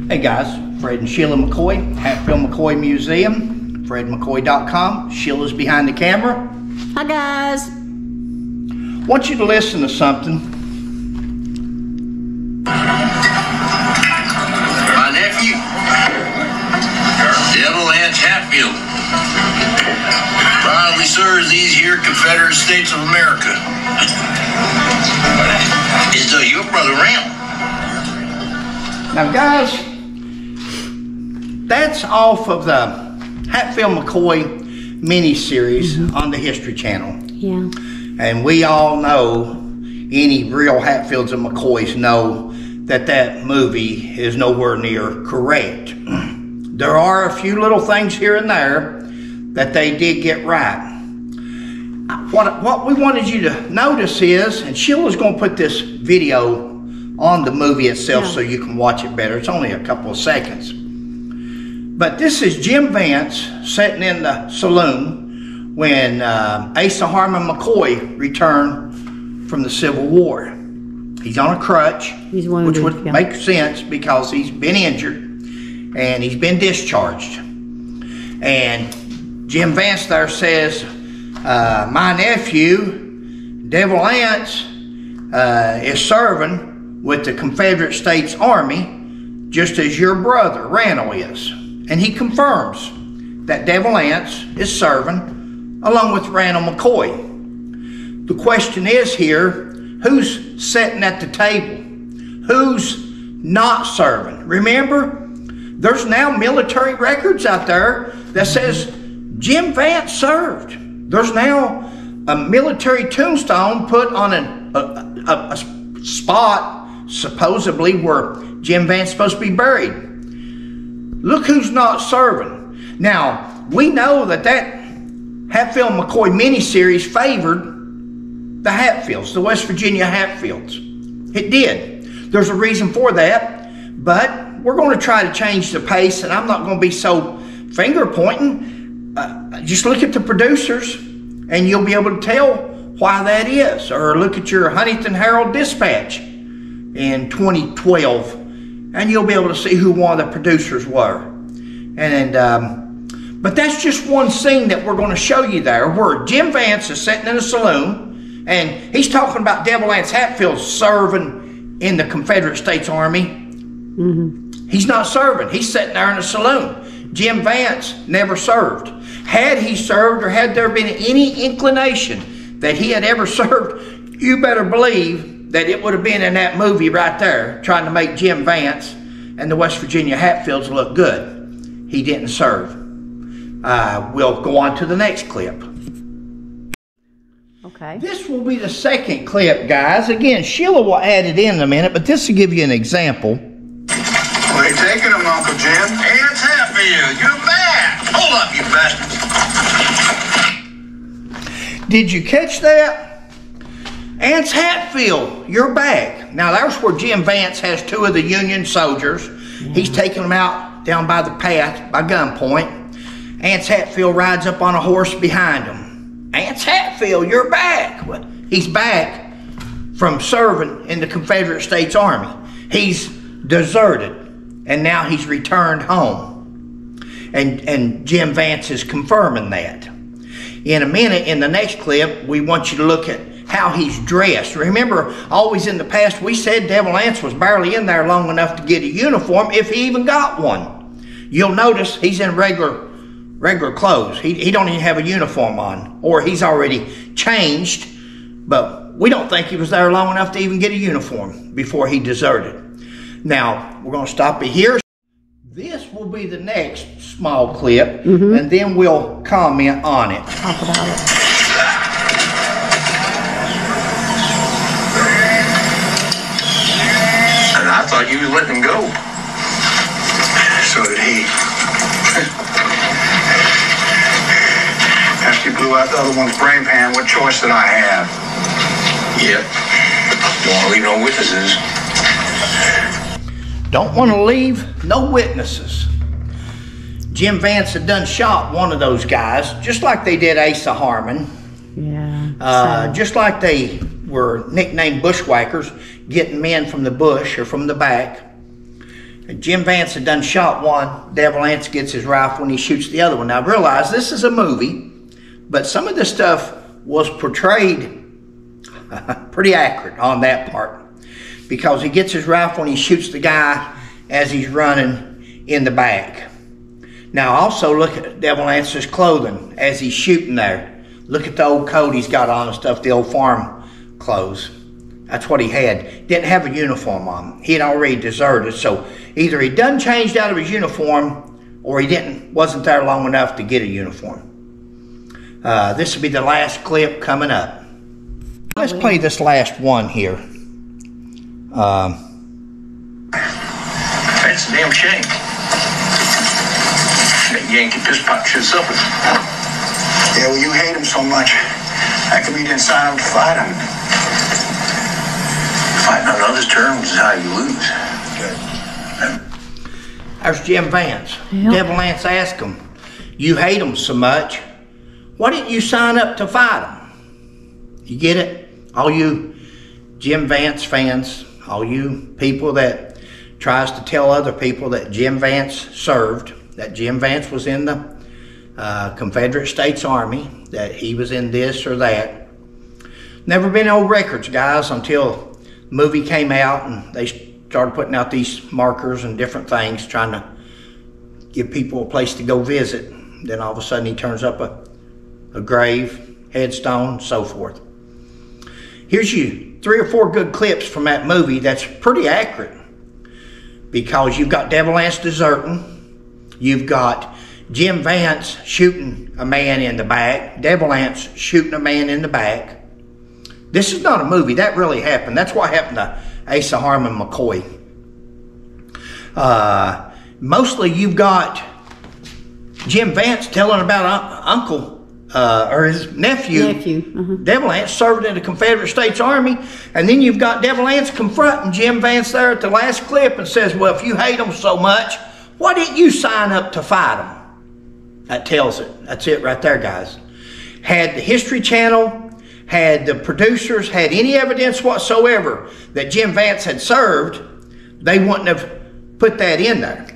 Hey guys, Fred and Sheila McCoy, Hatfield McCoy Museum, fredmccoy.com. Sheila's behind the camera. Hi guys. I want you to listen to something. My nephew, Vance Hatfield, proudly serves these here Confederate States of America. Is your brother Randall? Now guys, that's off of the Hatfield McCoy mini-series on the History Channel. Yeah. And we all know, any real Hatfields and McCoys know that that movie is nowhere near correct. There are a few little things here and there that they did get right. What we wanted you to notice is, and Sheila's going to put this video on the movie itself so you can watch it better. It's only a couple of seconds. But this is Jim Vance sitting in the saloon when Asa Harmon McCoy returned from the Civil War. He's on a crutch, He's wounded, which would make sense because he's been injured and he's been discharged. And Jim Vance there says, my nephew, Devil Vance, is serving with the Confederate States Army, just as your brother Randall is. And he confirms that Devil Vance is serving along with Randall McCoy. The question is here, who's sitting at the table? Who's not serving? Remember, there's now military records out there that says Jim Vance served. There's now a military tombstone put on a spot supposedly where Jim Vance is supposed to be buried. Look who's not serving. Now, we know that Hatfield McCoy miniseries favored the Hatfields, the West Virginia Hatfields. It did. There's a reason for that, but we're going to try to change the pace, and I'm not going to be so finger pointing. Just look at the producers, and you'll be able to tell why that is. Or look at your Huntington Herald Dispatch in 2012, and you'll be able to see who one of the producers were. But that's just one scene that we're going to show you there, where Jim Vance is sitting in a saloon, and he's talking about Devil Vance Hatfield serving in the Confederate States Army. He's not serving. He's sitting there in a saloon. Jim Vance never served. Had he served, or had there been any inclination that he had ever served, you better believe that it would have been in that movie right there, trying to make Jim Vance and the West Virginia Hatfields look good. He didn't serve. We'll go on to the next clip. Okay. This will be the second clip, guys. Again, Sheila will add it in a minute, but this will give you an example. Where you taking him, Uncle Jim? Hey, it's Hatfield. You're back. Hold up, you bastard. Did you catch that? Vance Hatfield, you're back. Now, there's where Jim Vance has two of the Union soldiers. He's taking them out down by the path by gunpoint. Vance Hatfield rides up on a horse behind him. Vance Hatfield, you're back. Well, he's back from serving in the Confederate States Army. He's deserted, and now he's returned home. And Jim Vance is confirming that. In a minute, in the next clip, we want you to look at how he's dressed. Remember, always in the past, we said Devil Vance was barely in there long enough to get a uniform, if he even got one. You'll notice he's in regular clothes. He don't even have a uniform on, or he's already changed, but we don't think he was there long enough to even get a uniform before he deserted. Now, we're going to stop it here. This will be the next small clip, and then we'll comment on it. Talk about it. And I thought you was letting him go. So did he. After you blew out the other one's brain pan, what choice did I have? Yep. Don't want to leave no witnesses. Don't want to leave no witnesses. Jim Vance had done shot one of those guys, just like they did Asa Harmon. Yeah. Just like they were nicknamed bushwhackers, getting men from the bush or from the back. Jim Vance had done shot one. Devil Anse gets his rifle and he shoots the other one. Now, I realize this is a movie, but some of the stuff was portrayed pretty accurate on that part, because he gets his rifle and he shoots the guy as he's running in the back. Now, also look at Devil Anse's clothing as he's shooting there. Look at the old coat he's got on and stuff, the old farm clothes. That's what he had. Didn't have a uniform on. He had already deserted, so either he done changed out of his uniform or he wasn't there long enough to get a uniform. This will be the last clip coming up. Let's play this last one here. That's a damn shame. That Yankee piss pot should suffer. Yeah, well, you hate him so much. How come you didn't sign up to fight him? Fighting on others' terms is how you lose. There's Jim Vance. Yep. Devil Anse asked him, you hate him so much, why didn't you sign up to fight him? You get it? All you Jim Vance fans, all you people that tries to tell other people that Jim Vance served, that Jim Vance was in the Confederate States Army, that he was in this or that. Never been on records, guys, until the movie came out and they started putting out these markers and different things, trying to give people a place to go visit. Then all of a sudden he turns up a grave, headstone, so forth. Here's you 3 or 4 good clips from that movie that's pretty accurate, because you've got Devil Anse deserting, you've got Jim Vance shooting a man in the back, Devil Anse shooting a man in the back. This is not a movie. That really happened. That's what happened to Asa Harmon McCoy. Mostly you've got Jim Vance telling about uncle or his nephew. Devil Anse served in the Confederate States Army, and then you've got Devil Anse confronting Jim Vance there at the last clip and says, well, if you hate him so much, why didn't you sign up to fight him? That tells it. That's it right there, guys. Had the History Channel, had the producers had any evidence whatsoever that Jim Vance had served, they wouldn't have put that in there.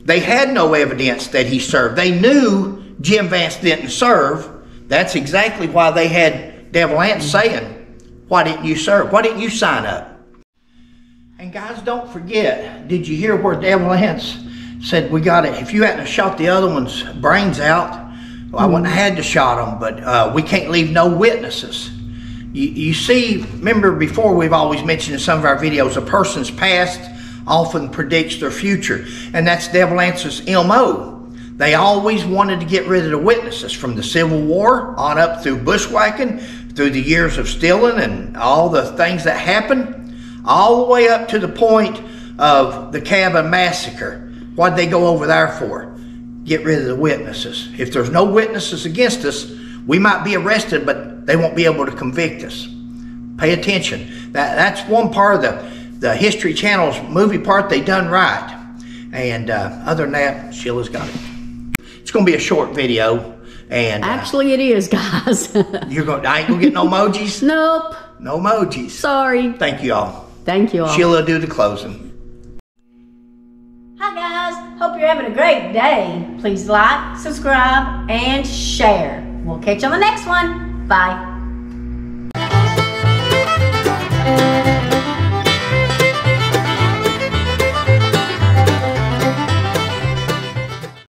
They had no evidence that he served. They knew Jim Vance didn't serve. That's exactly why they had Devil Anse saying, why didn't you serve? Why didn't you sign up? And guys, don't forget, did you hear where Devil Anse said, we got it. If you hadn't shot the other one's brains out, well, I wouldn't have had to shot them, but we can't leave no witnesses. You see, remember before, we've always mentioned in some of our videos, a person's past often predicts their future. And that's Devil Anse's MO. They always wanted to get rid of the witnesses, from the Civil War on up through bushwhacking, through the years of stealing and all the things that happened, all the way up to the point of the Cabin Massacre. What'd they go over there for? Get rid of the witnesses. If there's no witnesses against us, we might be arrested, but they won't be able to convict us. Pay attention. That's one part of the History Channel's movie part they done right. And other than that, Sheila's got it. It's going to be a short video. And actually, it is, guys. I ain't going to get no emojis? Nope. No emojis. Sorry. Thank you all. Thank you all. Sheila, do the closing. Hi, guys. Hope you're having a great day. Please like, subscribe, and share. We'll catch you on the next one. Bye.